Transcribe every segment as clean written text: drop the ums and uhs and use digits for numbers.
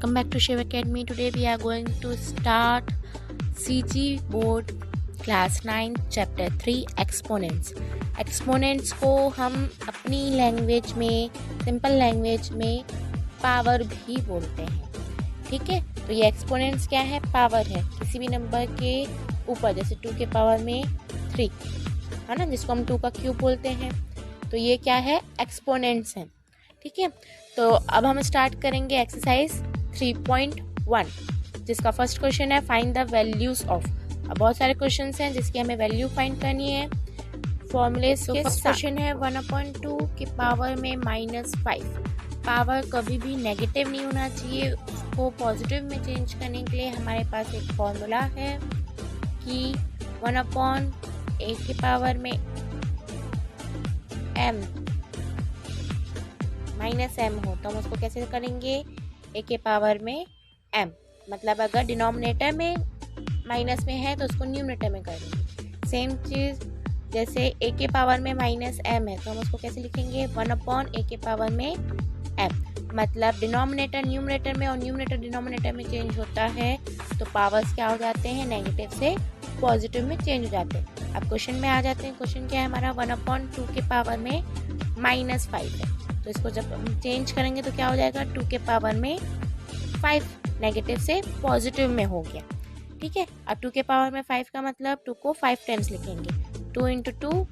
welcome back to Shiv Academy. Today we are going to start CG board class 9 chapter 3 exponents. Exponents को हम अपनी language में, simple language में power भी बोलते हैं. ठीक है, तो ये एक्सपोनेंट्स क्या है? पावर है किसी भी नंबर के ऊपर, जैसे 2 के पावर में 3 है ना, जिसको हम 2 का क्यूब बोलते हैं. तो ये क्या है? एक्सपोनेंट्स हैं. ठीक है, तो अब हम स्टार्ट करेंगे एक्सरसाइज 3.1, जिसका फर्स्ट क्वेश्चन है फाइंड द वैल्यूज ऑफ. अब बहुत सारे क्वेश्चंस हैं जिसकी हमें वैल्यू फाइंड करनी है फॉर्मूलेस के साथ. क्वेश्चन है 1/2 के पावर में -5. पावर कभी भी नेगेटिव नहीं होना चाहिए, उसको पॉजिटिव में चेंज करने के लिए हमारे पास एक फॉर्मूला है कि 1/a के पावर में m -m हो, तो हम उसको कैसे करेंगे? a के पावर में m, मतलब अगर डिनोमिनेटर में माइनस में है तो उसको न्यूमरेटर में करेंगे. सेम चीज़ जैसे a के पावर में -m है तो हम उसको कैसे लिखेंगे? 1/a के पावर में m, मतलब डिनोमिनेटर न्यूमरेटर में और न्यूमरेटर डिनोमिनेटर में चेंज होता है तो पावर्स क्या हो जाते हैं? नेगेटिव से पॉजिटिव में चेंज हो जाते हैं. अब क्वेश्चन में आ जाते हैं. क्वेश्चन क्या है हमारा? 1/2 के पावर में -5 है, तो इसको जब हम चेंज करेंगे तो क्या हो जाएगा? 2 के पावर में 5 नेगेटिव से पॉजिटिव में हो गया. ठीक है, अब 2 के पावर में 5 का मतलब 2 को 5 टाइम्स लिखेंगे. 2 × 2.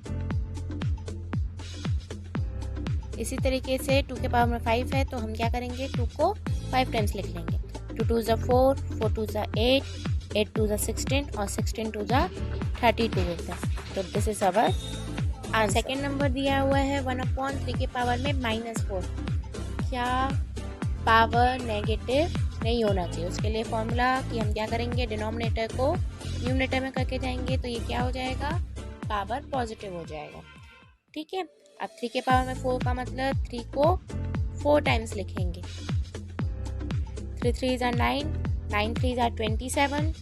इसी तरीके से 2 के पावर में 5 है तो हम क्या करेंगे? 2 को 5 टाइम्स लिख लेंगे. 2 2 4, 4 2 8, 8 2 16 और 16 2 32 होता है. तो this is our answer. Second number दिया हुआ है 1/3 के पावर में -4. क्या पावर नेगेटिव नहीं होना चाहिए? उसके लिए फॉर्मूला कि हम क्या करेंगे? डिनोमिनेटर को न्यूमरेटर में करके जाएंगे तो ये क्या हो जाएगा? पावर पॉजिटिव हो जाएगा. ठीक है, अब 3 के पावर में 4 का मतलब 3 को 4 टाइम्स लिखेंगे. 3 3 9, 9 3 27,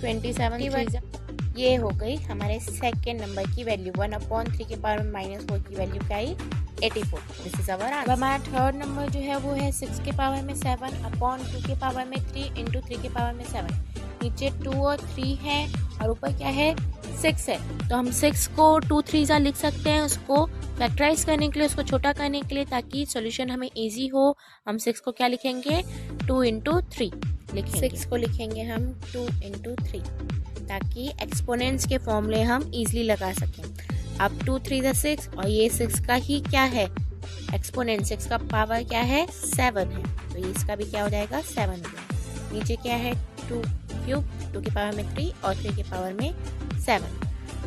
27 3 ये हो गई हमारे सेकेंड नंबर की वैल्यू. 1/3 के पावर में -4 की वैल्यू क्या आई? 84. This is our answer. हमारा थर्ड नंबर जो है वो है 6 के पावर में 7/2 के पावर में 3 × 3 के पावर में 7. नीचे 2 और 3 है और ऊपर क्या है? 6 है, तो हम 6 को 2 3 लिख सकते हैं. उसको फैक्टराइज करने के लिए, उसको छोटा करने के लिए, ताकि सॉल्यूशन हमें इजी हो, हम 6 को क्या लिखेंगे? 2 × 3 लिखेंगे. 6 को लिखेंगे हम 2 × 3, ताकि एक्सपोनेंट्स के फॉर्मूले हम इजीली लगा सकें. अब 2 3 6 और ये 6 का ही क्या है? एक्सपोनेंट. 6 का पावर क्या है? 7 है, तो ये इसका भी क्या हो जाएगा? 7 हो जाएगा. नीचे क्या है? 2 क्यूब, 2 के पावर में 3 और 3 के पावर में 7.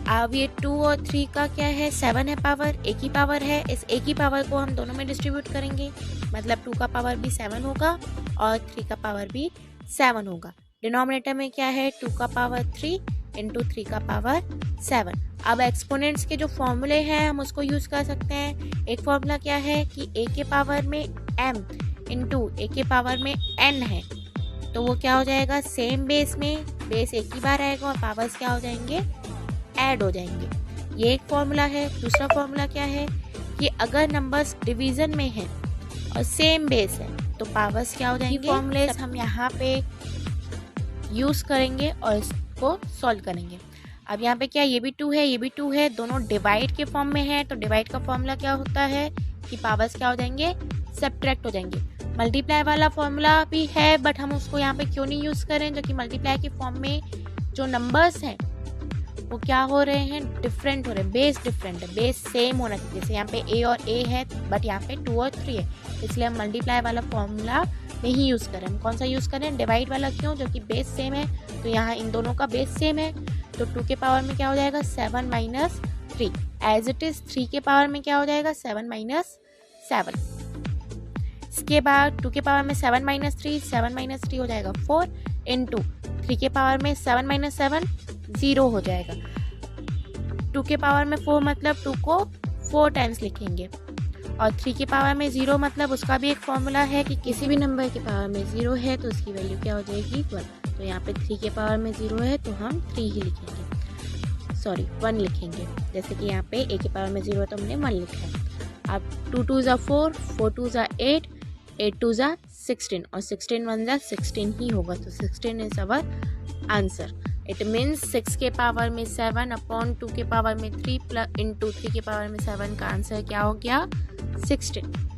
अब ये 2 और 3 का क्या है? 7 है पावर, एक ही पावर है. इस एक ही पावर को हम दोनों में डिस्ट्रीब्यूट करेंगे, मतलब 2 का पावर भी 7 होगा और 3 का पावर भी 7 होगा. डिनोमिनेटर में क्या है? 2 का पावर 3 × 3 का पावर 7. अब एक्सपोनेंट्स के जो फॉर्मूले हैं हम उसको यूज़ कर सकते हैं. एक फॉर्मूला क्या है कि a के पावर में m × a के पावर में n है, तो वो क्या हो जाएगा? सेम बेस में, बेस एक ही बार आएगा और पावर्स क्या हो जाएंगे? ऐड हो जाएंगे. ये एक फॉर्मूला है. दूसरा फॉर्मूला क्या है कि अगर नंबर्स डिवीजन में हैं और सेम बेस है तो पावर्स क्या हो जाएंगे? फॉर्मूलेस हम यहाँ पे यूज़ करेंगे और इसको सॉल्व करेंगे. अब यहाँ पे क्या? ये भी 2 है, ये भी 2 है, दोनों डिवाइड के फॉर्म में है, तो डिवाइड का फॉर्मूला क्या होता है कि पावर्स क्या हो जाएंगे? सब्ट्रैक्ट हो जाएंगे. मल्टीप्लाई वाला फॉर्मूला भी है, बट हम उसको यहाँ पे क्यों नहीं यूज़ करें? जो कि मल्टीप्लाई के फॉर्म में जो नंबर्स हैं वो क्या हो रहे हैं? डिफरेंट हो रहे हैं. बेस डिफरेंट है, बेस सेम होना चाहिए. जैसे यहाँ पे a और a है, बट यहाँ पे 2 और 3 है, इसलिए हम मल्टीप्लाई वाला फॉर्मूला नहीं यूज़ करें. हम कौन सा यूज़ करें? डिवाइड वाला. क्यों? जो कि बेस सेम है, तो यहाँ इन दोनों का बेस सेम है, तो 2 के पावर में क्या हो जाएगा? 7 - 3. एज इट इज़ 3 के पावर में क्या हो जाएगा? 7 - 7. इसके बाद 2 के पावर में 7 - 3, 7 - 3 हो जाएगा 4 × 3 के पावर में 7 - 7 0 हो जाएगा. 2 के पावर में 4 मतलब 2 को 4 टाइम्स लिखेंगे, और 3 के पावर में 0 मतलब उसका भी एक फॉर्मूला है कि किसी भी नंबर के पावर में 0 है तो उसकी वैल्यू क्या हो जाएगी? 1. तो यहाँ पे 3 के पावर में 0 है तो हम 3 ही लिखेंगे, सॉरी 1 लिखेंगे. जैसे कि यहाँ पे a के पावर में 0 है तो हमने 1 लिखा है. अब 2 2 4, 4 2 8, 8 टू ज़ा 16 और 16 1 ज़ा 16 ही होगा, तो 16 is our answer. It means 6 के पावर में 7 अपॉन 2 के पावर में 3 प्लस इंटू 3 के पावर में 7 का आंसर क्या हो गया 16।